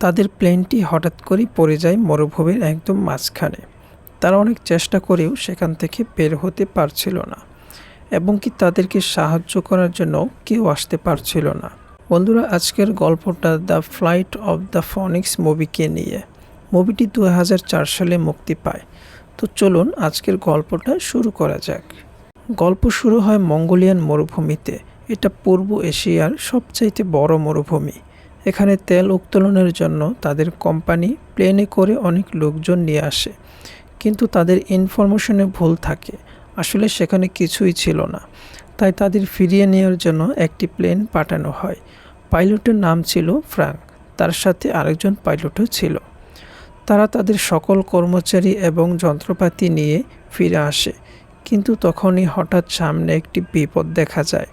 তাদের প্লেনটি হঠাৎ করেই পড়ে যায় মরুভূমির একদম মাঝখানে। তারা অনেক চেষ্টা করেও সেখান থেকে বের হতে পারছিল না, এবং কি তাদেরকে সাহায্য করার জন্য কেউ আসতে পারছিল না। বন্ধুরা, আজকের গল্পটা the flight of the phoenix মুভিকে নিয়ে। মুভিটি 2004 সালে মুক্তি পায়। তো চলুন আজকের গল্পটা শুরু করা যাক। গল্প শুরু হয় মঙ্গোলিয়ান মরুভূমিতে। এটা পূর্ব এশিয়ার সবচাইতে বড় মরুভূমি। এখানে তেল উত্তোলনের জন্য তাদের কোম্পানি প্লেনে করে অনেক লোকজন নিয়ে আসে, কিন্তু তাদের ইনফরমেশনে ভুল থাকে। আসলে সেখানে কিছুই ছিল না। তাই তাদের ফিরিয়ে নেওয়ার জন্য একটি প্লেন পাঠানো হয়। পাইলটের নাম ছিল ফ্রাঙ্ক, তার সাথে আরেকজন পাইলটও ছিল। তারা তাদের সকল কর্মচারী এবং যন্ত্রপাতি নিয়ে ফিরে আসে, কিন্তু তখনই হঠাৎ সামনে একটি বিপদ দেখা যায়।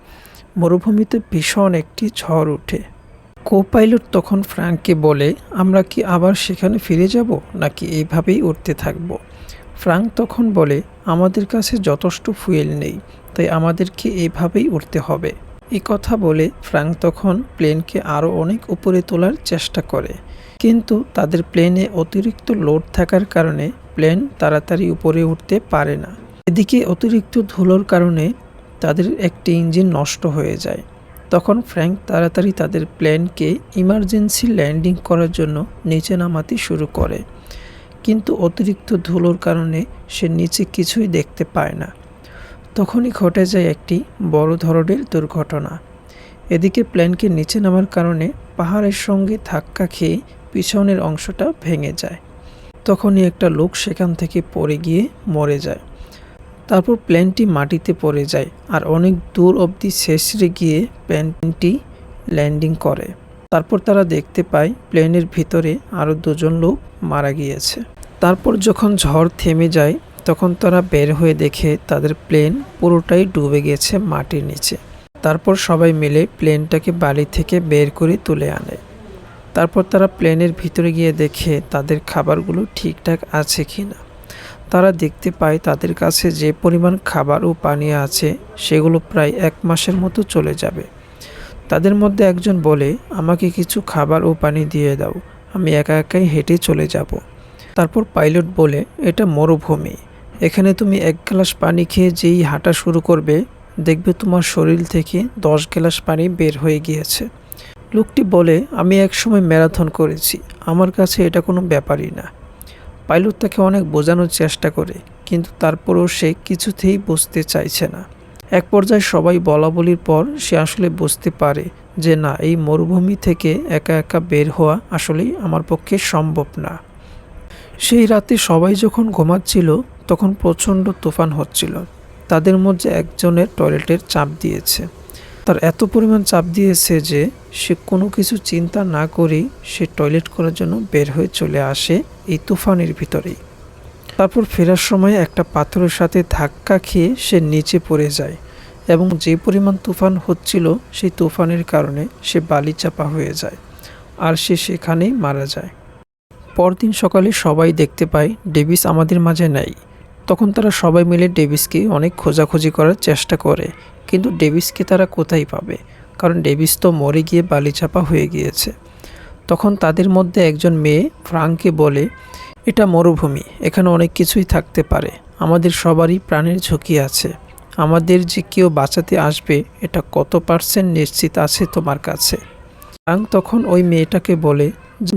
মরুভূমিতে ভীষণ একটি ঝড় ওঠে। কো-পাইলট তখন ফ্রাঙ্ককে বলে, আমরা কি আবার সেখানে ফিরে যাব, নাকি এইভাবেই উঠতে থাকব? ফ্রাঙ্ক তখন বলে, আমাদের কাছে যথেষ্ট ফুয়েল নেই, তাই আমাদেরকে এইভাবেই উঠতে হবে। এই কথা বলে ফ্রাঙ্ক তখন প্লেনকে আরও অনেক উপরে তোলার চেষ্টা করে, কিন্তু তাদের প্লেনে অতিরিক্ত লোড থাকার কারণে প্লেন তাড়াতাড়ি উপরে উঠতে পারে না। এদিকে অতিরিক্ত ধুলোর কারণে তাদের একটি ইঞ্জিন নষ্ট হয়ে যায়। তখন ফ্রাঙ্ক তাড়াতাড়ি তাদের প্লেনকে ইমার্জেন্সি ল্যান্ডিং করার জন্য নিচে নামাতে শুরু করে, কিন্তু অতিরিক্ত ধুলোর কারণে সে নিচে কিছুই দেখতে পায় না। তখনই ঘটে যায় একটি বড় ধরনের দুর্ঘটনা। এদিকে প্লেনকে নিচে নামার কারণে পাহাড়ের সঙ্গে ধাক্কা খেয়ে পিছনের অংশটা ভেঙে যায়। তখনই একটা লোক সেখান থেকে পড়ে গিয়ে মরে যায়। তারপর প্লেনটি মাটিতে পড়ে যায়, আর অনেক দূর অবধি শেষরে গিয়ে প্লেনটি ল্যান্ডিং করে। তারপর তারা দেখতে পায় প্লেনের ভিতরে আরও দুজন লোক মারা গিয়েছে। তারপর যখন ঝড় থেমে যায়, তখন তারা বের হয়ে দেখে তাদের প্লেন পুরোটাই ডুবে গেছে মাটির নিচে। তারপর সবাই মিলে প্লেনটাকে বালি থেকে বের করে তুলে আনে। তারপর তারা প্লেনের ভিতরে গিয়ে দেখে তাদের খাবারগুলো ঠিকঠাক আছে কিনা। তারা দেখতে পায় তাদের কাছে যে পরিমাণ খাবার ও পানি আছে সেগুলো প্রায় 1 মাসের মতো চলে যাবে। তাদের মধ্যে একজন বলে, আমাকে কিছু খাবার ও পানি দিয়ে দাও, আমি একা একাই হেঁটে চলে যাব। তারপর পাইলট বলে, এটা মরুভূমি, এখানে তুমি 1 গ্লাস পানি খেয়ে যেই হাঁটা শুরু করবে, দেখবে তোমার শরীর থেকে 10 গ্লাস পানি বের হয়ে গিয়েছে। লোকটি বলে, আমি একসময় ম্যারাথন করেছি, আমার কাছে এটা কোনো ব্যাপারই না। পাইলট তাকে অনেক বোঝানোর চেষ্টা করে, কিন্তু তারপরেও সে কিছুতেই বুঝতে চাইছে না। এক পর্যায়ে সবাই বলা বলির পর সে আসলে বুঝতে পারে যে না, এই মরুভূমি থেকে একা একা বের হওয়া আসলেই আমার পক্ষে সম্ভব না। সেই রাতে সবাই যখন ঘুমাচ্ছিল, তখন প্রচণ্ড তুফান হচ্ছিল। তাদের মধ্যে একজনের টয়লেটের চাপ দিয়েছে। তার এত পরিমাণ চাপ দিয়েছে যে সে কোনো কিছু চিন্তা না করেই সে টয়লেট করার জন্য বের হয়ে চলে আসে এই তুফানের ভিতরেই। তারপর ফেরার সময় একটা পাথরের সাথে ধাক্কা খেয়ে সে নিচে পড়ে যায়, এবং যে পরিমাণ তুফান হচ্ছিল সেই তুফানের কারণে সে বালি চাপা হয়ে যায়, আর সে সেখানেই মারা যায়। পরদিন সকালে সবাই দেখতে পায় ডেভিস আমাদের মাঝে নেই। তখন তারা সবাই মিলে ডেভিসকে অনেক খোঁজাখুঁজি করার চেষ্টা করে, কিন্তু ডেভিসকে তারা কোথায় পাবে, কারণ ডেভিস তো মরে গিয়ে বালিচাপা হয়ে গিয়েছে। তখন তাদের মধ্যে একজন মেয়ে ফ্রাঙ্ককে বলে, এটা মরুভূমি, এখানে অনেক কিছুই থাকতে পারে, আমাদের সবারই প্রাণের ঝুঁকি আছে, আমাদের যে কেউ বাঁচাতে আসবে এটা কত % নিশ্চিত আছে তোমার কাছে? ফ্রাঙ্ক তখন ওই মেয়েটাকে বলে,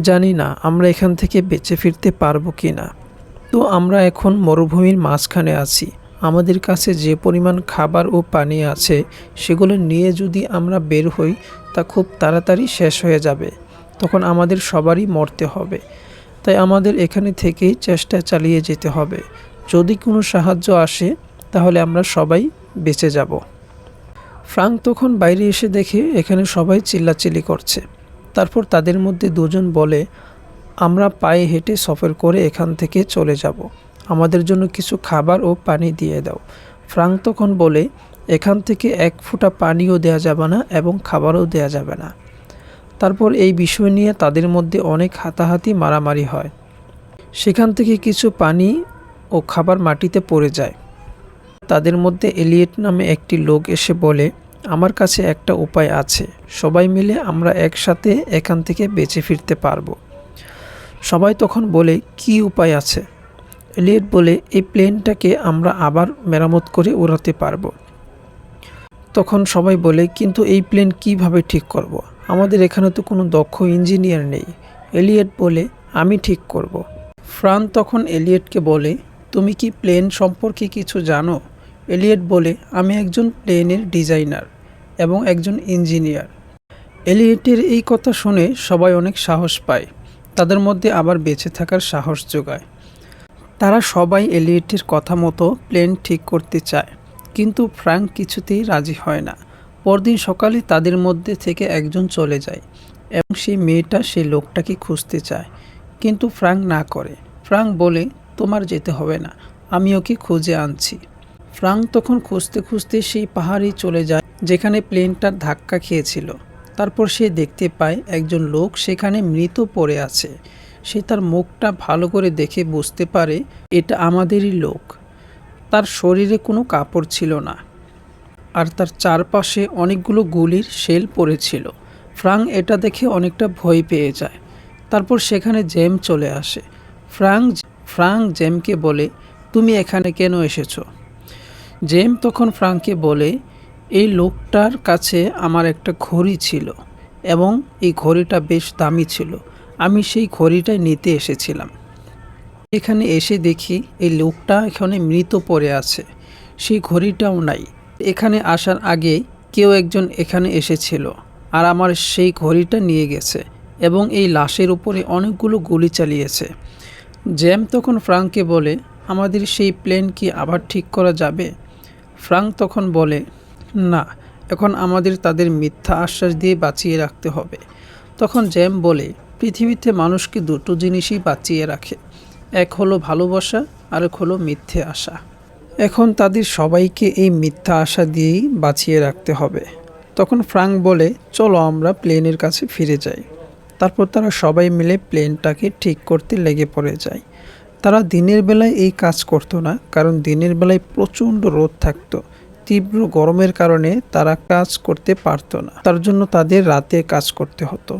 জানি না আমরা এখান থেকে বেঁচে ফিরতে পারবো কি না। তো আমরা এখন মরুভূমির মাঝখানে আছি, আমাদের কাছে যে পরিমাণ খাবার ও পানি আছে সেগুলো নিয়ে যদি আমরা বের হই তা খুব তাড়াতাড়ি শেষ হয়ে যাবে, তখন আমাদের সবারই মরতে হবে। তাই আমাদের এখানে থেকেই চেষ্টা চালিয়ে যেতে হবে, যদি কোনো সাহায্য আসে তাহলে আমরা সবাই বেঁচে যাব। ফ্রাঙ্ক তখন বাইরে এসে দেখে এখানে সবাই চিল্লাচিল্লি করছে। তারপর তাদের মধ্যে দুজন বলে, আমরা পায়ে হেঁটে সফর করে এখান থেকে চলে যাব, আমাদের জন্য কিছু খাবার ও পানি দিয়ে দাও। ফ্রাঙ্ক তখন বলে, এখান থেকে 1 ফোঁটা পানিও দেওয়া যাবে না এবং খাবারও দেওয়া যাবে না। তারপর এই বিষয় নিয়ে তাদের মধ্যে অনেক হাতাহাতি মারামারি হয়। সেখান থেকে কিছু পানি ও খাবার মাটিতে পড়ে যায়। তাদের মধ্যে এলিয়েট নামে একটি লোক এসে বলে, আমার কাছে একটা উপায় আছে, সবাই মিলে আমরা একসাথে এখান থেকে বেঁচে ফিরতে পারবো। সবাই তখন বলে কি উপায় আছে? এলিয়ট বলে এই প্লেনটাকে আমরা আবার মেরামত করে উড়াতে পারবো। তখন সবাই বলে কিন্তু এই প্লেন কিভাবে ঠিক করব? আমাদের এখানে তো কোনো দক্ষ ইঞ্জিনিয়ার নেই। এলিয়ট বলে আমি ঠিক করব। ফ্রান তখন এলিয়টকে বলে তুমি কি প্লেন সম্পর্কে কিছু জানো? এলিয়ট বলে আমি একজন প্লেনের ডিজাইনার এবং একজন ইঞ্জিনিয়ার। এলিয়টের এই কথা শুনে সবাই অনেক সাহস পায়, তাদের মধ্যে আবার বেঁচে থাকার সাহস যোগায়। তারা সবাই এলিয়টের কথা মতো প্লেন ঠিক করতে চায়, কিন্তু ফ্র্যাঙ্ক কিছুতেই রাজি হয় না। পরদিন সকালে তাদের মধ্যে থেকে একজন চলে যায় এবং সেই মেয়েটা সেই লোকটাকে খুঁজতে চায়, কিন্তু ফ্র্যাঙ্ক না করে। ফ্র্যাঙ্ক বলে তোমার যেতে হবে না, আমি ওকে খুঁজে আনছি। ফ্র্যাঙ্ক তখন খুঁজতে খুঁজতে সেই পাহাড়েই চলে যায় যেখানে প্লেনটার ধাক্কা খেয়েছিল। তারপর সে দেখতে পায় একজন লোক সেখানে মৃত পড়ে আছে। সে তার মুখটা ভালো করে দেখে বুঝতে পারে এটা আমাদেরই লোক। তার শরীরে কোনো কাপড় ছিল না, আর তার চারপাশে অনেকগুলো গুলির শেল পড়েছিল। ফ্র্যাঙ্ক এটা দেখে অনেকটা ভয় পেয়ে যায়। তারপর সেখানে জেম চলে আসে। ফ্র্যাঙ্ক জেমকে বলে তুমি এখানে কেন এসেছো? জেম তখন ফ্র্যাঙ্ককে বলে এই লোকটার কাছে আমার একটা ঘড়ি ছিল এবং এই ঘড়িটা বেশ দামি ছিল, আমি সেই ঘড়িটাই নিতে এসেছিলাম। এখানে এসে দেখি এই লোকটা এখানে মৃত পড়ে আছে, সেই ঘড়িটাও নাই। এখানে আসার আগে কেউ একজন এখানে এসেছিল আর আমার সেই ঘড়িটা নিয়ে গেছে এবং এই লাশের উপরে অনেকগুলো গুলি চালিয়েছে। জ্যাম তখন ফ্র্যাঙ্ককে বলে আমাদের সেই প্লেন কি আবার ঠিক করা যাবে? ফ্র্যাঙ্ক তখন বলে না, এখন আমাদের তাদের মিথ্যা আশ্বাস দিয়ে বাঁচিয়ে রাখতে হবে। তখন জ্যাম বলে পৃথিবীতে মানুষকে দুটো জিনিসই বাঁচিয়ে রাখে, এক হলো ভালোবাসা আর এক হলো মিথ্যে আশা। এখন তাদের সবাইকে এই মিথ্যা আশা দিয়েই বাঁচিয়ে রাখতে হবে। তখন ফ্র্যাঙ্ক বলে চলো আমরা প্লেনের কাছে ফিরে যাই। তারপর তারা সবাই মিলে প্লেনটাকে ঠিক করতে লেগে পড়ে যায়। তারা দিনের বেলায় এই কাজ করতো না, কারণ দিনের বেলায় প্রচণ্ড রোদ থাকতো। তীব্র গরমের কারণে তারা কাজ করতে পারতো না, তার জন্য তাদের রাতে কাজ করতে হতো।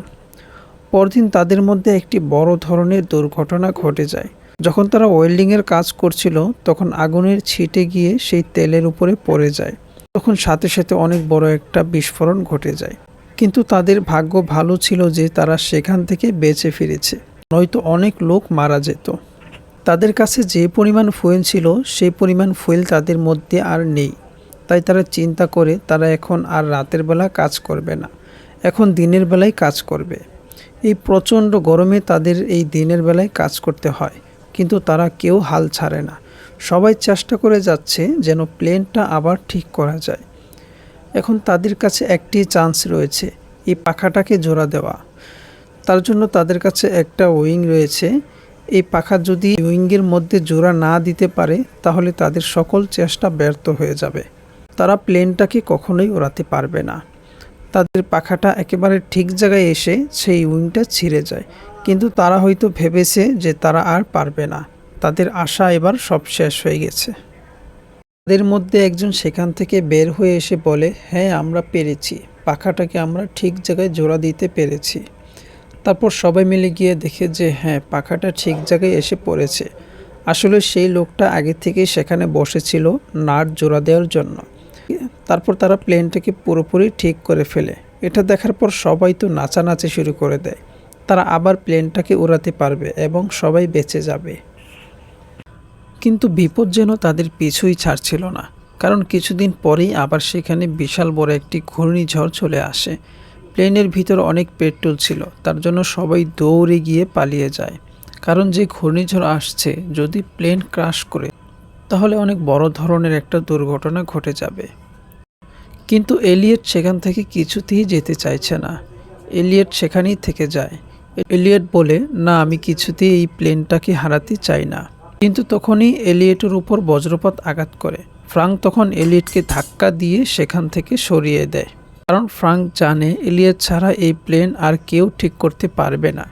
পরদিন তাদের মধ্যে একটি বড় ধরনের দুর্ঘটনা ঘটে যায়। যখন তারা ওয়েল্ডিংয়ের কাজ করছিল তখন আগুনের ছিটে গিয়ে সেই তেলের উপরে পড়ে যায়। তখন সাথে সাথে অনেক বড় একটা বিস্ফোরণ ঘটে যায়। কিন্তু তাদের ভাগ্য ভালো ছিল যে তারা সেখান থেকে বেঁচে ফিরেছে, নয়তো অনেক লোক মারা যেত। তাদের কাছে যে পরিমাণ ফুয়েল ছিল সেই পরিমাণ ফুয়েল তাদের মধ্যে আর নেই। তাই তারা চিন্তা করে তারা এখন আর রাতের বেলা কাজ করবে না, এখন দিনের বেলায় কাজ করবে। এই প্রচণ্ড গরমে তাদের এই দিনের বেলায় কাজ করতে হয়, কিন্তু তারা কেউ হাল ছাড়ে না। সবাই চেষ্টা করে যাচ্ছে যেন প্লেনটা আবার ঠিক করা যায়। এখন তাদের কাছে একটি চান্স রয়েছে, এই পাখাটাকে জোড়া দেওয়া। তার জন্য তাদের কাছে একটা উইং রয়েছে। এই পাখা যদি উইংয়ের মধ্যে জোড়া না দিতে পারে তাহলে তাদের সকল চেষ্টা ব্যর্থ হয়ে যাবে, তারা প্লেনটাকে কখনোই ওড়াতে পারবে না। তাদের পাখাটা একেবারে ঠিক জায়গায় এসে সেই উইংটা ছিঁড়ে যায়, কিন্তু তারা হয়তো ভেবেছে যে তারা আর পারবে না, তাদের আশা এবার সব শেষ হয়ে গেছে। তাদের মধ্যে একজন সেখান থেকে বের হয়ে এসে বলে হ্যাঁ আমরা পেরেছি, পাখাটাকে আমরা ঠিক জায়গায় জোড়া দিতে পেরেছি। তারপর সবাই মিলে গিয়ে দেখে যে হ্যাঁ পাখাটা ঠিক জায়গায় এসে পড়েছে। আসলে সেই লোকটা আগে থেকেই সেখানে বসেছিল নাট জোড়া দেওয়ার জন্য। তারপর তারা প্লেনটাকে পুরোপুরি ঠিক করে ফেলে। এটা দেখার পর সবাই তো নাচানাচি শুরু করে দেয়, তারা আবার প্লেনটাকে উড়াতে পারবে এবং সবাই বেঁচে যাবে। কিন্তু বিপদ যেন তাদের পিছুই ছাড়ছিল না, কারণ কিছুদিন পরেই আবার সেখানে বিশাল বড় একটি ঘূর্ণিঝড় চলে আসে। প্লেনের ভিতর অনেক পেট্রোল ছিল, তার জন্য সবাই দৌড়ে গিয়ে পালিয়ে যায়, কারণ যে ঘূর্ণিঝড় আসছে যদি প্লেন ক্র্যাশ করে তাহলে অনেক বড় ধরনের একটা দুর্ঘটনা ঘটে যাবে। কিন্তু এলিয়ট সেখান থেকে কিছুতেই যেতে চাইছে না। এলিয়ট সেখানেই থেকে যায়। এলিয়ট বলে না, আমি কিছুতেই এই প্লেনটাকে হারাতে চাই না। কিন্তু তখনই এলিয়টের উপর বজ্রপাত আঘাত করে। ফ্র্যাঙ্ক তখন এলিয়টকে ধাক্কা দিয়ে সেখান থেকে সরিয়ে দেয়, কারণ ফ্র্যাঙ্ক জানে এলিয়ট ছাড়া এই প্লেন আর কেউ ঠিক করতে পারবে না।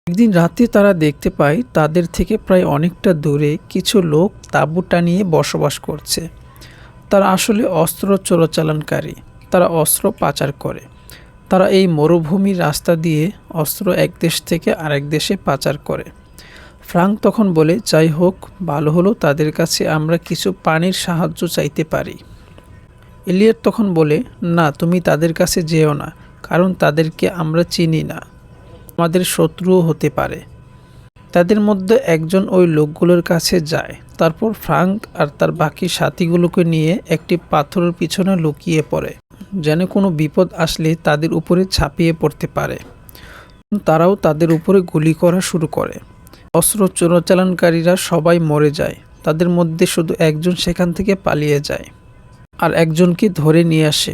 একদিন রাতে তারা দেখতে পায় তাদের থেকে প্রায় অনেকটা দূরে কিছু লোক তাঁবু টানিয়ে বসবাস করছে। তারা আসলে অস্ত্র চোরাচালানকারী, তারা অস্ত্র পাচার করে। তারা এই মরুভূমির রাস্তা দিয়ে অস্ত্র এক দেশ থেকে আরেক দেশে পাচার করে। ফ্রাঙ্ক তখন বলে, যাই হোক, ভালো হলো তাদের কাছে আমরা কিছু পানির সাহায্য চাইতে পারি। এলিয়ট তখন বলে, না, তুমি তাদের কাছে যেও না, কারণ তাদেরকে আমরা চিনি না, আমাদের শত্রুও হতে পারে। তাদের মধ্যে একজন ওই লোকগুলোর কাছে যায়। তারপর ফ্রাঙ্ক আর তার বাকি সাথীগুলোকে নিয়ে একটি পাথরের পিছনে লুকিয়ে পড়ে, যেন কোনো বিপদ আসলে তাদের উপরে ঝাঁপিয়ে পড়তে পারে। তারাও তাদের উপরে গুলি করা শুরু করে। অস্ত্র চোরাচালানকারীরা সবাই মরে যায়। তাদের মধ্যে শুধু একজন সেখান থেকে পালিয়ে যায় আর একজনকে ধরে নিয়ে আসে।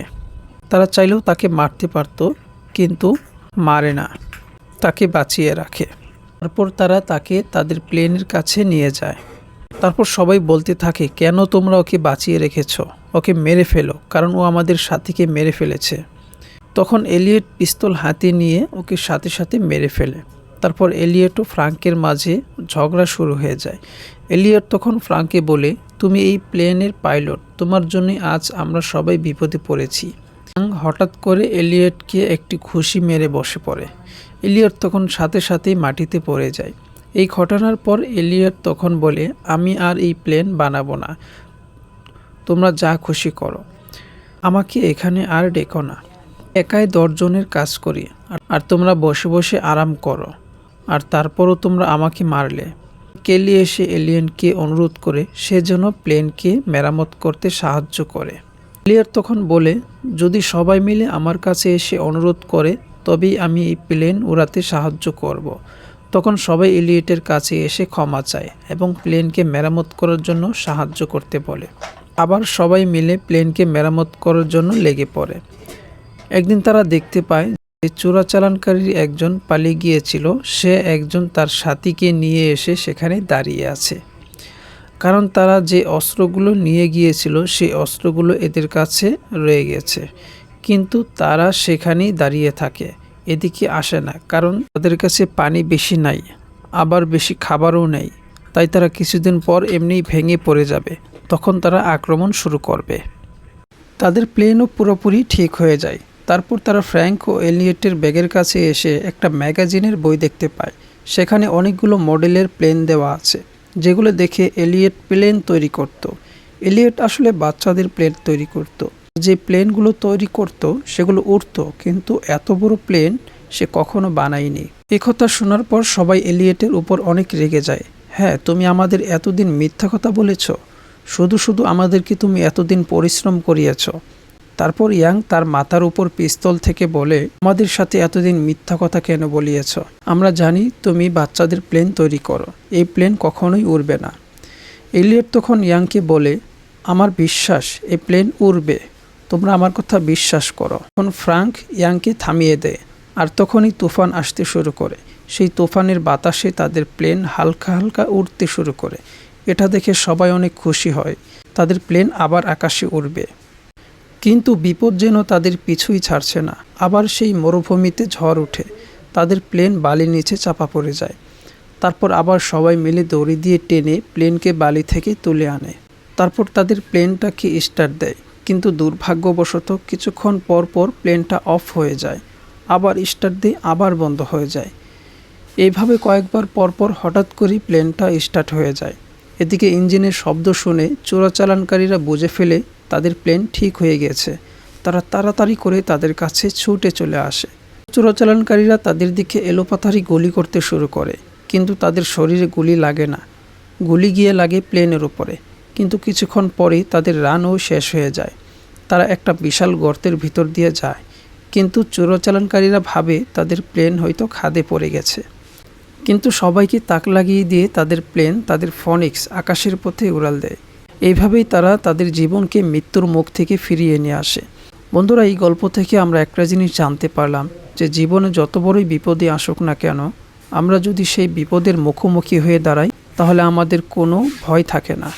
তারা চাইলেও তাকে মারতে পারত, কিন্তু মারে না, তাকে বাঁচিয়ে রাখে। তারপর তারা তাকে তাদের প্লেনের কাছে নিয়ে যায়। তারপর সবাই বলতে থাকে, কেন তোমরা ওকে বাঁচিয়ে রেখেছ? ওকে মেরে ফেলো, কারণ ও আমাদের সাথীকে মেরে ফেলেছে। তখন এলিয়ট পিস্তল হাতে নিয়ে ওকে সাথে সাথে মেরে ফেলে। তারপর এলিয়ট ও ফ্রাঙ্কের মাঝে ঝগড়া শুরু হয়ে যায়। এলিয়ট তখন ফ্রাঙ্ককে বলে, তুমি এই প্লেনের পাইলট, তোমার জন্যই আজ আমরা সবাই বিপদে পড়েছি। ফ্রাঙ্ক হঠাৎ করে এলিয়টকে একটি ঘুষি মেরে বসে পড়ে। এলিয়ট তখন সাথে সাথেই মাটিতে পড়ে যায়। এই ঘটনার পর এলিয়ট তখন বলে, আমি আর এই প্লেন বানাবো না, তোমরা যা খুশি করো, আমাকে এখানে আর ডেকো না। একাই 10 জনের কাজ করি, আর তোমরা বসে বসে আরাম করো, আর তারপরও তোমরা আমাকে মারলে। কেলি এসে এলিয়নকে অনুরোধ করে সে যেন প্লেনকে মেরামত করতে সাহায্য করে। এলিয়ট তখন বলে, যদি সবাই মিলে আমার কাছে এসে অনুরোধ করে তবেই আমি এই প্লেন উড়াতে সাহায্য করব। তখন সবাই এলিয়টের কাছে এসে ক্ষমা চায় এবং প্লেনকে মেরামত করার জন্য সাহায্য করতে বলে। আবার সবাই মিলে প্লেনকে মেরামত করার জন্য লেগে পড়ে। একদিন তারা দেখতে পায় যে চোরাচালানকারী একজন পালিয়ে গিয়েছিল। সে একজন তার সাথীকে নিয়ে এসে সেখানে দাঁড়িয়ে আছে, কারণ তারা যে অস্ত্রগুলো নিয়ে গিয়েছিল সেই অস্ত্রগুলো এদের কাছে রয়ে গেছে। কিন্তু তারা সেখানেই দাঁড়িয়ে থাকে, এদিকে আসে না, কারণ তাদের কাছে পানি বেশি নাই, আবার বেশি খাবারও নেই। তাই তারা কিছুদিন পর এমনিই ভেঙে পড়ে যাবে। তখন তারা আক্রমণ শুরু করবে। তাদের প্লেনও পুরোপুরি ঠিক হয়ে যায়। তারপর তারা ফ্র্যাঙ্ক ও এলিয়টের ব্যাগের কাছে এসে একটা ম্যাগাজিনের বই দেখতে পায়। সেখানে অনেকগুলো মডেলের প্লেন দেওয়া আছে, যেগুলো দেখে এলিয়ট প্লেন তৈরি করত। এলিয়ট আসলে বাচ্চাদের প্লেন তৈরি করত। যে প্লেনগুলো তৈরি করত সেগুলো উড়ত, কিন্তু এত বড় প্লেন সে কখনো বানায়নি। এ কথা শোনার পর সবাই এলিয়টের উপর অনেক রেগে যায়। হ্যাঁ, তুমি আমাদের এতদিন মিথ্যা কথা বলেছ, শুধু শুধু আমাদেরকে তুমি এতদিন পরিশ্রম করিয়েছ। তারপর ইয়াং তার মাথার উপর পিস্তল থেকে বলে, আমাদের সাথে এতদিন মিথ্যা কথা কেন বলিয়েছ? আমরা জানি তুমি বাচ্চাদের প্লেন তৈরি করো, এই প্লেন কখনোই উড়বে না। এলিয়ট তখন ইয়াংকে বলে, আমার বিশ্বাস এই প্লেন উড়বে, তোমরা আমার কথা বিশ্বাস করো। তখন ফ্রাঙ্ক ইয়াংকে থামিয়ে দেয়, আর তখনই তুফান আসতে শুরু করে। সেই তুফানের বাতাসে তাদের প্লেন হালকা হালকা উড়তে শুরু করে। এটা দেখে সবাই অনেক খুশি হয়, তাদের প্লেন আবার আকাশে উড়বে। কিন্তু বিপদ যেন তাদের পিছুই ছাড়ছে না। আবার সেই মরুভূমিতে ঝড় ওঠে, তাদের প্লেন বালির নিচে চাপা পড়ে যায়। তারপর আবার সবাই মিলে দড়ি দিয়ে টেনে প্লেনকে বালি থেকে তুলে আনে। তারপর তাদের প্লেনটাকে স্টার্ট দেয়, কিন্তু দুর্ভাগ্যবশত কিছুক্ষণ পর পর প্লেনটা অফ হয়ে যায়। আবার স্টার্ট দিয়ে আবার বন্ধ হয়ে যায়। এইভাবে কয়েকবার পরপর হঠাৎ করেই প্লেনটা স্টার্ট হয়ে যায়। এদিকে ইঞ্জিনের শব্দ শুনে চোরাচালানকারীরা বুঝে ফেলে তাদের প্লেন ঠিক হয়ে গেছে। তারা তাড়াতাড়ি করে তাদের কাছে ছুটে চলে আসে। চোরাচালানকারীরা তাদের দিকে এলোপাথারি গুলি করতে শুরু করে, কিন্তু তাদের শরীরে গুলি লাগে না। গুলি গিয়ে লাগে প্লেনের উপরে, কিন্তু কিছুক্ষণ পরেই তাদের রানও শেষ হয়ে যায়। তারা একটা বিশাল গর্তের ভিতর দিয়ে যায়, কিন্তু চোরাচালানকারীরা ভাবে তাদের প্লেন হয়তো খাদে পড়ে গেছে। কিন্তু সবাইকে তাক লাগিয়ে দিয়ে তাদের প্লেন, তাদের ফনিক্স আকাশের পথে উড়াল দেয়। এইভাবেই তারা তাদের জীবনকে মৃত্যুর মুখ থেকে ফিরিয়ে নিয়ে আসে। বন্ধুরা, এই গল্প থেকে আমরা একটা জিনিস জানতে পারলাম যে জীবনে যত বড়ই বিপদই আসুক না কেন, আমরা যদি সেই বিপদের মুখোমুখি হয়ে দাঁড়াই তাহলে আমাদের কোনো ভয় থাকে না।